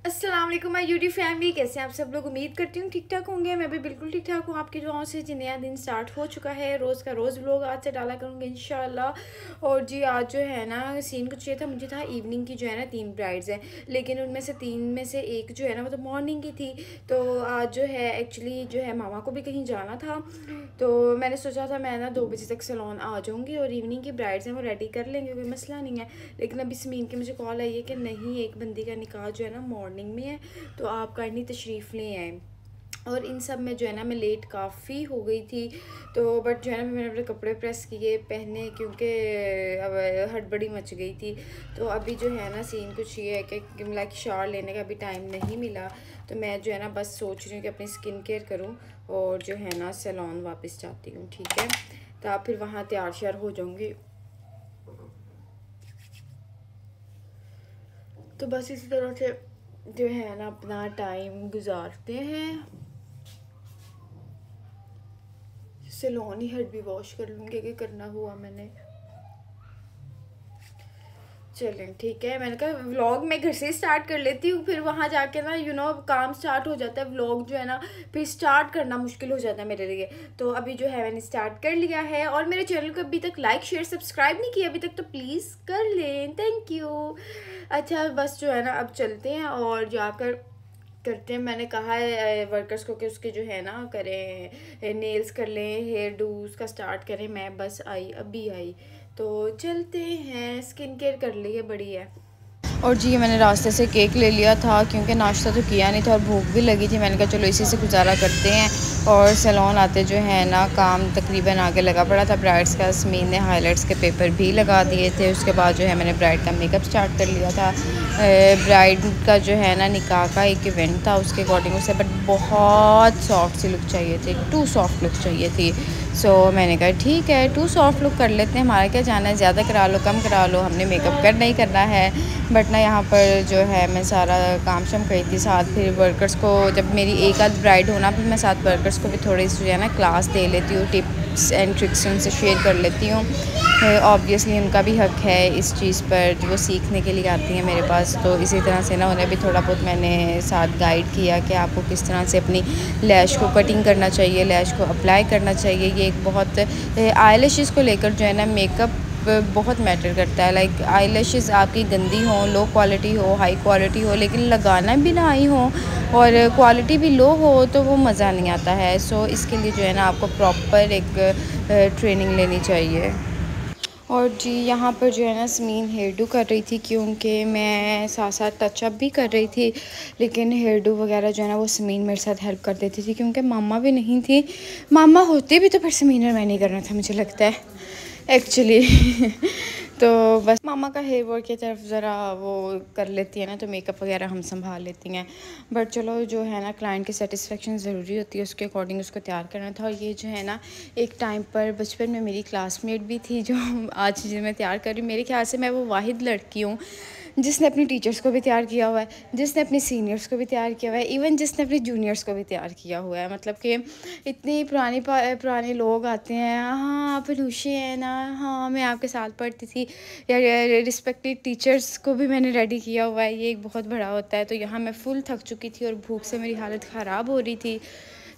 अस्सलाम वालेकुम my YouTube family. कैसे हैं आप सब लोग? उम्मीद करती हूँ ठीक ठाक होंगे। मैं भी बिल्कुल ठीक ठाक हूँ आपकी दुआओं से। जी नया दिन स्टार्ट हो चुका है। रोज़ का रोज़ व्लॉग आज से डाला करूँगी इंशाल्लाह। और जी आज जो है ना सीन कुछ ये था, मुझे था इवनिंग की जो है ना 3 ब्राइड्स हैं, लेकिन उनमें से 3 में से एक जो है ना वो तो मॉर्निंग की थी। तो आज जो है एक्चुअली जो है मामा को भी कहीं जाना था, तो मैंने सोचा था मैं ना 2 बजे तक सैलून आ जाऊँगी और इवनिंग की ब्राइड्स हैं वो रेडी कर लेंगे, कोई मसला नहीं है। लेकिन अभी समीन की मुझे कॉल आई है कि नहीं, एक बंदी का निकाह जो है ना मॉर्निंग में है, तो आप काइंडली तशरीफ़ ले आए। और इन सब में जो है ना मैं लेट काफ़ी हो गई थी, तो बट जो है ना मैंने अपने कपड़े प्रेस किए पहने, क्योंकि अब हड़बड़ी मच गई थी। तो अभी जो है ना सीन कुछ ये है कि लाइक शावर लेने का भी टाइम नहीं मिला, तो मैं जो है ना बस सोच रही हूँ कि अपनी स्किन केयर करूँ और जो है ना सैलून वापस जाती हूँ, ठीक है। तो आप फिर वहाँ तैयार श्यार हो जाऊँगी। तो बस इसी तरह से जो है ना अपना टाइम गुजारते हैं। सैलून ही हेड भी वॉश कर लूँगी कि करना हुआ मैंने। चलें ठीक है, मैंने कहा व्लॉग मैं घर से स्टार्ट कर लेती हूँ, फिर वहाँ जाके ना काम स्टार्ट हो जाता है। व्लॉग जो है ना फिर स्टार्ट करना मुश्किल हो जाता है मेरे लिए। तो अभी जो है मैंने स्टार्ट कर लिया है, और मेरे चैनल को अभी तक लाइक शेयर सब्सक्राइब नहीं किया अभी तक, तो प्लीज़ कर लें, थैंक यू। अच्छा बस जो है ना अब चलते हैं और जाकर करते हैं। मैंने कहा है वर्कर्स को कि उसके जो है ना करें, नेल्स कर लें, हेयर डू उसका स्टार्ट करें। मैं बस आई, अभी आई, तो चलते हैं। स्किन केयर कर ली है, बड़ी है। और जी मैंने रास्ते से केक ले लिया था, क्योंकि नाश्ता तो किया नहीं था और भूख भी लगी थी। मैंने कहा चलो इसी से गुजारा करते हैं। और सैलून आते जो है ना काम तकरीबन आगे लगा पड़ा था ब्राइड्स का। समीन ने हाइलाइट्स के पेपर भी लगा दिए थे। उसके बाद जो है मैंने ब्राइड का मेकअप स्टार्ट कर लिया था। ब्राइड का जो है ना निकाह का एक इवेंट था, उसके अकॉर्डिंग उसे बट बहुत सॉफ्ट सी लुक चाहिए थी, टू सॉफ्ट लुक चाहिए थी। सो मैंने कहा ठीक है, टू सॉफ्ट लुक कर लेते हैं, हमारा क्या जाना है, ज़्यादा करा लो कम करा लो, हमने मेकअप करना ही करना है। बट ना यहाँ पर जो है मैं सारा काम शाम करी थी साथ। फिर वर्कर्स को, जब मेरी एक आध ब्राइड होना, फिर मैं साथ वर्कर्स को भी थोड़ी सी जो है ना क्लास दे लेती हूँ, टिप्स एंड ट्रिक्स उनसे शेयर कर लेती हूँ। ऑब्वियसली उनका भी हक़ है इस चीज़ पर, जो वो सीखने के लिए आती हैं मेरे पास। तो इसी तरह से ना उन्हें भी थोड़ा बहुत मैंने साथ गाइड किया कि आपको किस तरह से अपनी लैश को कटिंग करना चाहिए, लैश को अप्लाई करना चाहिए। ये एक बहुत आईलैशेस को लेकर जो है ना मेकअप बहुत मैटर करता है। लाइक आईलैशेस आपकी गंदी हो, लो क्वालिटी हो, हाई क्वालिटी हो, लेकिन लगाना भी ना आई हो और क्वालिटी भी लो हो, तो वो मज़ा नहीं आता है। सो इसके लिए जो है ना आपको प्रॉपर एक ट्रेनिंग लेनी चाहिए। और जी यहाँ पर जो है ना समीन हेयर डू कर रही थी, क्योंकि मैं साथ साथ टचअप भी कर रही थी, लेकिन हेयर डू वगैरह जो है ना वो समीन मेरे साथ हेल्प कर देती थी, क्योंकि मामा भी नहीं थी। मामा होते भी तो फिर समीन और मैं नहीं करना था, मुझे लगता है एक्चुअली तो बस मामा का हेयर वर्क की तरफ ज़रा वो कर लेती है ना, तो मेकअप वगैरह हम संभाल लेती हैं। बट चलो जो है ना क्लाइंट की सेटिस्फेक्शन ज़रूरी होती है, उसके अकॉर्डिंग उसको तैयार करना था। और ये जो है ना एक टाइम पर बचपन में मेरी क्लासमेट भी थी, जो आज जो मैं तैयार कर रही हूँ, मेरे ख्याल से मैं वो वाहिद लड़की हूँ जिसने अपनी टीचर्स को भी तैयार किया हुआ है, जिसने अपनी सीनियर्स को भी तैयार किया हुआ है, इवन जिसने अपने जूनियर्स को भी तैयार किया हुआ है। मतलब कि इतनी पुराने लोग आते हैं, हाँ आप अनुषे हैं ना, हाँ मैं आपके साथ पढ़ती थी, या रिस्पेक्टेड टीचर्स को भी मैंने रेडी किया हुआ है। ये एक बहुत बड़ा होता है। तो यहाँ मैं फुल थक चुकी थी और भूख से मेरी हालत ख़राब हो रही थी।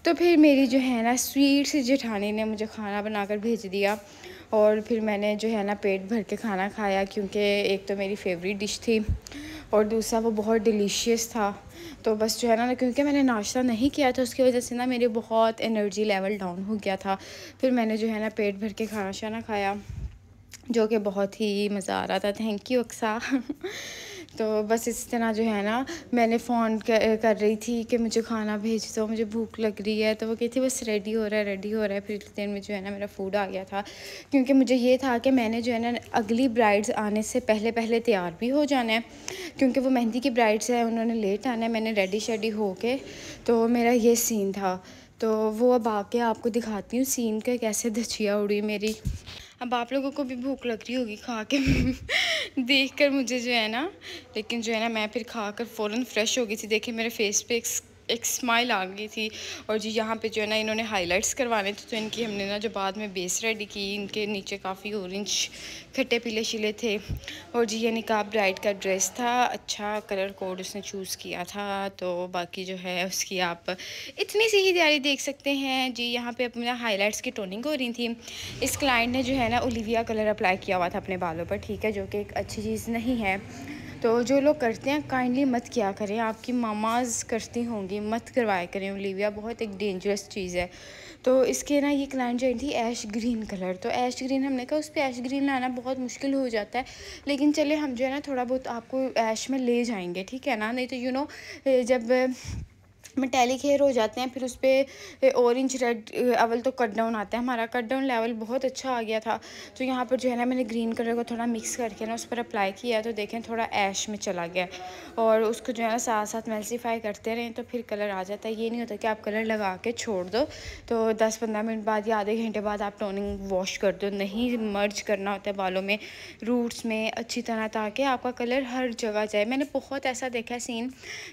तो फिर मेरी जो है ना स्वीट सी जेठानी ने मुझे खाना बनाकर भेज दिया, और फिर मैंने जो है ना पेट भर के खाना खाया, क्योंकि एक तो मेरी फेवरेट डिश थी और दूसरा वो बहुत डिलीशियस था। तो बस जो है ना, क्योंकि मैंने नाश्ता नहीं किया था, उसकी वजह से ना मेरे बहुत एनर्जी लेवल डाउन हो गया था। फिर मैंने जो है ना पेट भर के खाना शाना खाया, जो कि बहुत ही मज़ा आ रहा था। थैंक यू अक्सा तो बस इस तरह जो है ना मैंने फ़ोन कर रही थी कि मुझे खाना भेज दो, मुझे भूख लग रही है। तो वो कहती बस रेडी हो रहा है, रेडी हो रहा है। फिर इतनी देर में जो है ना मेरा फ़ूड आ गया था, क्योंकि मुझे ये था कि मैंने जो है ना अगली ब्राइड्स आने से पहले पहले तैयार भी हो जाना है, क्योंकि वो मेहंदी की ब्राइड्स है, उन्होंने लेट आना है। मैंने रेडी शेडी हो के, तो मेरा ये सीन था। तो वो अब आके आपको दिखाती हूँ सीन के, कैसे धचिया उड़ी मेरी। अब आप लोगों को भी भूख लग रही होगी खा के देखकर मुझे जो है ना, लेकिन जो है ना मैं फिर खाकर फ़ौरन फ्रेश हो गई थी। देखिए मेरे फेस पे एक स्माइल आ गई थी। और जी यहाँ पे जो है ना इन्होंने हाइलाइट्स करवाने थे, तो इनकी हमने ना जो बाद में बेस रेडी की, इनके नीचे काफ़ी ऑरेंज खट्टे पीले शिले थे। और जी ये निकाब ब्राइड का ड्रेस था, अच्छा कलर कोड उसने चूज़ किया था। तो बाकी जो है उसकी आप इतनी सी ही तैयारी देख सकते हैं। जी यहाँ पे अपना हाइलाइट्स की टोनिंग हो रही थी। इस क्लाइंट ने जो है ना ओलिविया कलर अप्लाई किया हुआ था अपने बालों पर, ठीक है, जो कि एक अच्छी चीज़ नहीं है। तो जो लोग करते हैं काइंडली मत किया करें, आपकी मामाज़ करती होंगी, मत करवाया करें। ओलिविया बहुत एक डेंजरस चीज़ है। तो इसके ना ये क्लाइंट जो थी ऐश ग्रीन कलर, तो ऐश ग्रीन हमने कहा उस पर ऐश ग्रीन लाना बहुत मुश्किल हो जाता है, लेकिन चले हम जो है ना थोड़ा बहुत आपको ऐश में ले जाएंगे, ठीक है ना। नहीं तो जब मेटेलिक हेयर हो जाते हैं फिर उस पर ऑरेंज रेड अवल तो कट डाउन आता है। हमारा कट डाउन लेवल बहुत अच्छा आ गया था। तो यहाँ पर जो है ना मैंने ग्रीन कलर को थोड़ा मिक्स करके ना उस पर अप्लाई किया, तो देखें थोड़ा ऐश में चला गया। और उसको जो है ना साथ साथ मेल्सिफाई करते रहें तो फिर कलर आ जाता है। ये नहीं होता कि आप कलर लगा के छोड़ दो तो 10-15 मिनट बाद या आधे घंटे बाद आप टोनिंग वॉश कर दो। नहीं, मर्ज करना होता है बालों में, रूट्स में अच्छी तरह, ताकि आपका कलर हर जगह जाए। मैंने बहुत ऐसा देखा है सीन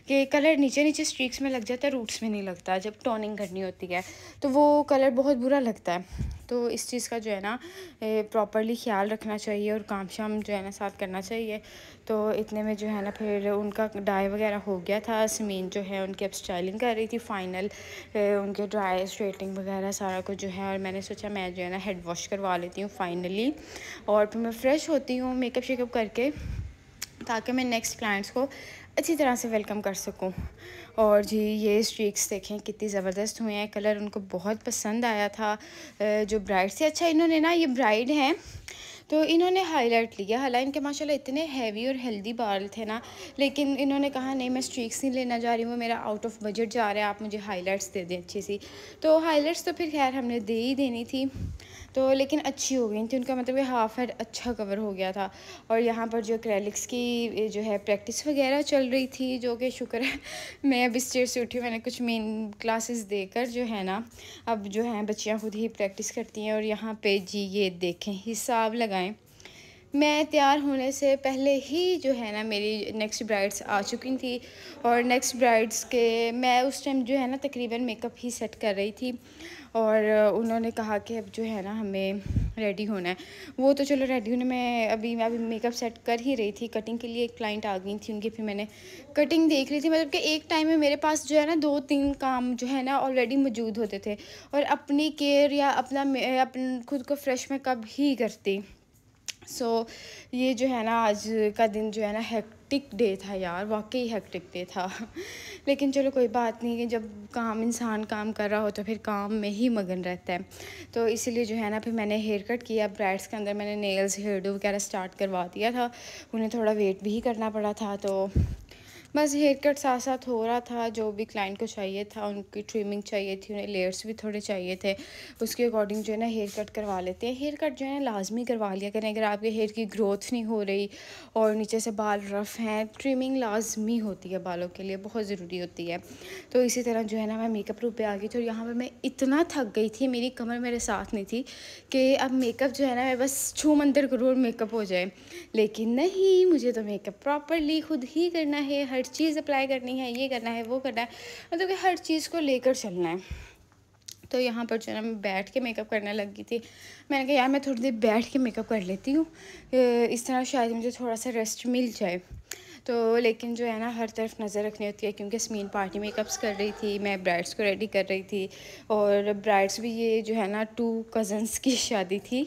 कि कलर नीचे नीचे स्ट्रीक्स में लग जाता है, रूट्स में नहीं लगता। जब टोनिंग करनी होती है तो वो कलर बहुत बुरा लगता है। तो इस चीज़ का जो है ना प्रॉपरली ख्याल रखना चाहिए और काम शाम जो है ना साथ करना चाहिए। तो इतने में जो है ना फिर उनका डाई वगैरह हो गया था। समीन जो है उनकी अब स्टाइलिंग कर रही थी फाइनल, उनके ड्राई स्ट्रेटिंग वगैरह सारा कुछ जो है। और मैंने सोचा मैं जो है ना हेड वॉश करवा लेती हूँ फाइनली, और फिर मैं फ़्रेश होती हूँ मेकअप शेकअप करके, ताकि मैं नेक्स्ट क्लाइंट्स को अच्छी तरह से वेलकम कर सकूं। और जी ये स्ट्रीक्स देखें कितनी ज़बरदस्त हुए हैं, कलर उनको बहुत पसंद आया था जो ब्राइड से। अच्छा इन्होंने ना, ये ब्राइड हैं तो इन्होंने हाईलाइट लिया, हालांकि इनके माशाल्लाह इतने हैवी और हेल्दी बाल थे ना, लेकिन इन्होंने कहा नहीं मैं स्ट्रीक्स नहीं लेना जा रही हूँ, मेरा आउट ऑफ बजट जा रहा है, आप मुझे हाईलाइट्स दे दें अच्छी सी। तो हाईलाइट्स तो फिर खैर हमने दे ही देनी थी, तो लेकिन अच्छी हो गई थी, उनका मतलब कि हाफ हेड अच्छा कवर हो गया था। और यहाँ पर जो एक्रेलिक्स की जो है प्रैक्टिस वगैरह चल रही थी, जो कि शुक्र है मैं अभी स्टेज से उठी हूँ, मैंने कुछ मेन क्लासेस देकर जो है ना अब जो है बच्चियाँ खुद ही प्रैक्टिस करती हैं। और यहाँ पे जी ये देखें, हिसाब लगाएं, मैं तैयार होने से पहले ही जो है ना मेरी नेक्स्ट ब्राइड्स आ चुकी थी। और नेक्स्ट ब्राइड्स के मैं उस टाइम जो है ना तकरीबन मेकअप ही सेट कर रही थी, और उन्होंने कहा कि अब जो है ना हमें रेडी होना है। वो तो चलो रेडी होने में अभी मेकअप सेट कर ही रही थी। कटिंग के लिए एक क्लाइंट आ गई थी उनकी, फिर मैंने कटिंग देख ली थी। मतलब कि एक टाइम में मेरे पास जो है ना 2-3 काम जो है ना ऑलरेडी मौजूद होते थे, और अपनी केयर या अपन खुद को फ्रेश मेकअप ही करती। ये जो है ना आज का दिन जो है ना हेक्टिक डे था यार, वाकई हेक्टिक डे था लेकिन चलो कोई बात नहीं है, जब इंसान काम कर रहा हो तो फिर काम में ही मगन रहता है। तो इसीलिए जो है ना फिर मैंने हेयर कट किया। ब्राइड्स के अंदर मैंने नेल्स हेयर डू वगैरह स्टार्ट करवा दिया था, उन्हें थोड़ा वेट भी करना पड़ा था, तो बस हेयर कट साथ साथ हो रहा था। जो भी क्लाइंट को चाहिए था, उनकी ट्रिमिंग चाहिए थी, उन्हें लेयर्स भी थोड़े चाहिए थे, उसके अकॉर्डिंग जो है ना हेयर कट करवा लेते हैं। हेयर कट जो है ना लाजमी करवा लिया करें, अगर आपके हेयर की ग्रोथ नहीं हो रही और नीचे से बाल रफ़ हैं, ट्रिमिंग लाजमी होती है, बालों के लिए बहुत ज़रूरी होती है। तो इसी तरह जो है ना मैं मेकअप रूम पे आ गई थी, और यहाँ पर मैं इतना थक गई थी, मेरी कमर मेरे साथ नहीं थी कि अब मेकअप जो है ना मैं बस छू मंतर करूँ और मेकअप हो जाए। लेकिन नहीं, मुझे तो मेकअप प्रॉपरली खुद ही करना है, हर चीज़ अप्लाई करनी है, ये करना है वो करना है, मतलब कि हर चीज़ को लेकर चलना है। तो यहाँ पर जो है ना मैं बैठ के मेकअप करने लग गई थी। मैंने कहा यार मैं थोड़ी देर बैठ के मेकअप कर लेती हूँ, इस तरह शायद मुझे थोड़ा सा रेस्ट मिल जाए। तो लेकिन जो है ना हर तरफ नज़र रखनी होती है, क्योंकि स्मीन पार्टी मेकअप्स कर रही थी, मैं ब्राइड्स को रेडी कर रही थी, और ब्राइड्स भी ये जो है ना 2 कज़न्स की शादी थी,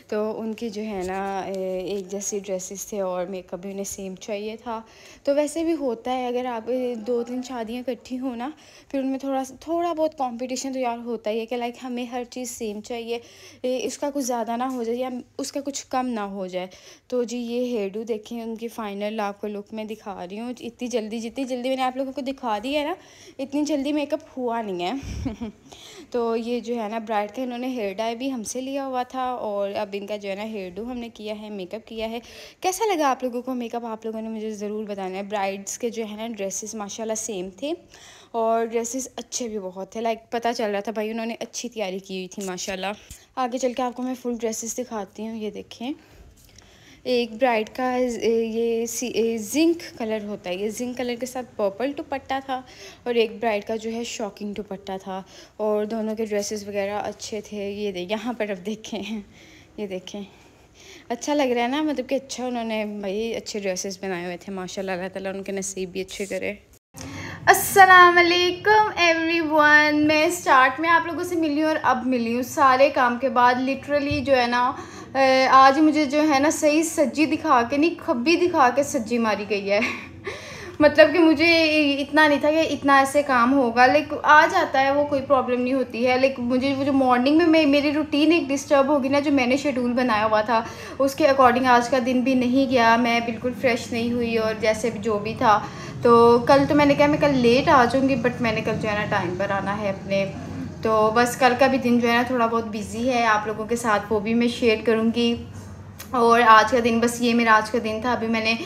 तो उनकी जो है ना एक जैसी ड्रेसेस थे और मेकअप भी उन्हें सेम चाहिए था। तो वैसे भी होता है, अगर आप 2-3 शादियाँ इकट्ठी हो ना, फिर उनमें थोड़ा बहुत कंपटीशन तो यार होता ही है कि लाइक हमें हर चीज़ सेम चाहिए, इसका कुछ ज़्यादा ना हो जाए या उसका कुछ कम ना हो जाए। तो जी ये हेयर डू देखें, उनकी फ़ाइनल आपको लुक में दिखा रही हूँ। इतनी जल्दी मैंने आप लोगों को दिखा दी है ना, इतनी जल्दी मेकअप हुआ नहीं है तो ये जो है ना ब्राइड का इन्होंने हेयर डाई भी हमसे लिया हुआ था, और अब इनका जो है ना हेयर डू हमने किया है, मेकअप किया है। कैसा लगा आप लोगों को मेकअप, आप लोगों ने मुझे ज़रूर बताना है। ब्राइड्स के जो है ना ड्रेसेस माशाल्लाह सेम थे, और ड्रेसेस अच्छे भी बहुत थे, लाइक पता चल रहा था भाई उन्होंने अच्छी तैयारी की हुई थी माशाल्लाह। आगे चल के आपको मैं फुल ड्रेसेस दिखाती हूँ। ये देखें, एक ब्राइड का ये जिंक कलर होता है, ये जिंक कलर के साथ पर्पल दुपट्टा था, और एक ब्राइड का जो है शॉकिंग दुपट्टा था, और दोनों के ड्रेसेस वगैरह अच्छे थे। ये यहाँ पर अब देखें, ये देखें, अच्छा लग रहा है ना, मतलब कि अच्छा उन्होंने भाई अच्छे ड्रेसेस बनाए हुए थे माशाल्लाह, अल्लाह ताला उनके नसीब भी अच्छे करे। अस्सलाम वालेकुम एवरीवन, मैं स्टार्ट में आप लोगों से मिली हूँ और अब मिली हूँ सारे काम के बाद। लिटरली जो है ना आज मुझे जो है ना सही सज्जी दिखा के नहीं, खब्बी दिखा के सज्जी मारी गई है। मतलब कि मुझे इतना नहीं था कि इतना ऐसे काम होगा, लेकिन आ जाता है, वो कोई प्रॉब्लम नहीं होती है। लेकिन मुझे वो जो मॉर्निंग में मेरी रूटीन एक डिस्टर्ब होगी ना, जो मैंने शेड्यूल बनाया हुआ था उसके अकॉर्डिंग आज का दिन भी नहीं गया, मैं बिल्कुल फ्रेश नहीं हुई, और जैसे जो भी था। तो कल तो मैंने कहा मैं कल लेट आ जाऊँगी, बट मैंने कल जो है ना टाइम पर आना है अपने। तो बस कल का भी दिन जो है ना थोड़ा बहुत बिज़ी है, आप लोगों के साथ वो भी मैं शेयर करूँगी। और आज का दिन बस ये मेरा आज का दिन था। अभी मैंने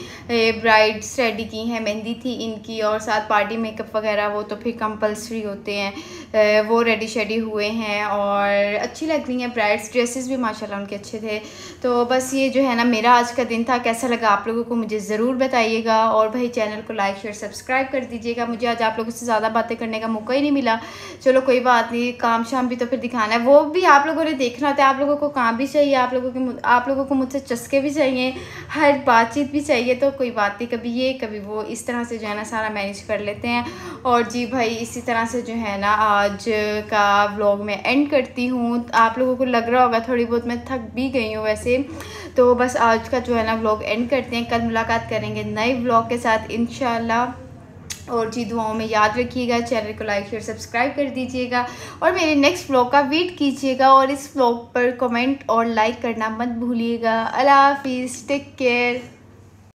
ब्राइड्स रेडी की हैं, मेहंदी थी इनकी, और साथ पार्टी मेकअप वगैरह वो तो फिर कंपल्सरी होते हैं, वो रेडी शेडी हुए हैं और अच्छी लग रही हैं ब्राइड्स। ड्रेसेस भी माशाल्लाह उनके अच्छे थे। तो बस ये जो है ना मेरा आज का दिन था। कैसा लगा आप लोगों को मुझे ज़रूर बताइएगा, और भाई चैनल को लाइक शेयर सब्सक्राइब कर दीजिएगा। मुझे आज आप लोगों से ज़्यादा बातें करने का मौका ही नहीं मिला, चलो कोई बात नहीं, काम शाम भी तो फिर दिखाना है, वो भी आप लोगों ने देखना होता है। आप लोगों को काम भी चाहिए, आप लोगों को मुझसे चस्के भी चाहिए, हर बातचीत भी चाहिए, तो कोई बात नहीं, कभी ये कभी वो, इस तरह से जो है ना सारा मैनेज कर लेते हैं। और जी भाई इसी तरह से जो है ना आज का व्लॉग मैं एंड करती हूँ। आप लोगों को लग रहा होगा थोड़ी बहुत मैं थक भी गई हूँ वैसे, तो बस आज का जो है ना व्लॉग एंड करते हैं। कल मुलाकात करेंगे नए व्लॉग के साथ इंशाल्लाह। और जी दुआओं में याद रखिएगा, चैनल को लाइक शेयर सब्सक्राइब कर दीजिएगा, और मेरे नेक्स्ट व्लॉग का वेट कीजिएगा, और इस व्लॉग पर कमेंट और लाइक करना मत भूलिएगा। अल्लाह हाफिज़, टेक केयर।